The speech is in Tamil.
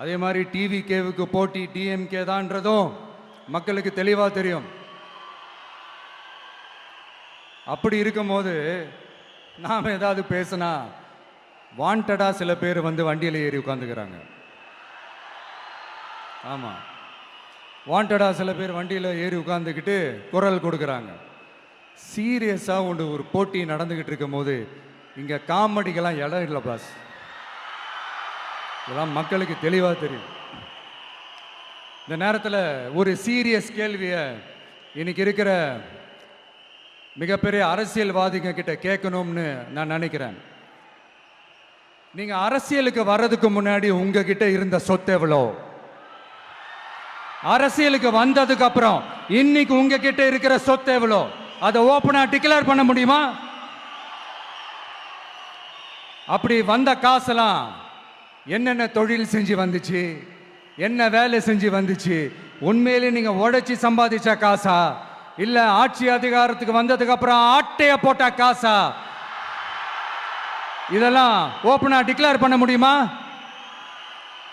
அதே மாதிரி டிவி கேவுக்கு போட்டி டிஎம்கே தான்றதும் மக்களுக்கு தெளிவாக தெரியும். அப்படி இருக்கும்போது நாம் ஏதாவது பேசினா வாண்டடா சில பேர் வந்து வண்டியில் ஏறி உட்காந்துக்கிறாங்க. ஆமாம், வாண்டடா சில பேர் வண்டியில் ஏறி உட்காந்துக்கிட்டு குரல் கொடுக்குறாங்க. சீரியஸாக ஒரு போட்டி நடந்துக்கிட்டு இருக்கும் போது இங்கே காமெடிக்கெல்லாம் இடம் இல்லை பாஸ். இதெல்லாம் மக்களுக்கு தெளிவாக தெரியும். இந்த நேரத்தில் ஒரு சீரியஸ் கேள்வியை இன்னைக்கு இருக்கிற மிகப்பெரிய அரசியல்வாதிங்க கிட்ட கேட்கணும்னு நான் நினைக்கிறேன். நீங்க அரசியலுக்கு வர்றதுக்கு முன்னாடி உங்ககிட்ட இருந்த சொத்து எவ்வளோ? அரசியலுக்கு வந்ததுக்கு அப்புறம் இன்னைக்கு உங்ககிட்ட இருக்கிற சொத்து எவ்வளோ? அதை ஓப்பனா டிக்ளேர் பண்ண முடியுமா? அப்படி வந்த காசெல்லாம் என்னென்ன தொழில் செஞ்சு வந்துச்சு, என்ன வேலை செஞ்சு வந்துச்சு? உண்மையிலே நீங்க உழைச்சி சம்பாதிச்ச காசா, இல்ல ஆட்சி அதிகாரத்துக்கு வந்ததுக்கு அப்புறம் ஆட்டைய போட்ட காசா? இதெல்லாம் ஓப்பனா டிக்ளேர் பண்ண முடியுமா?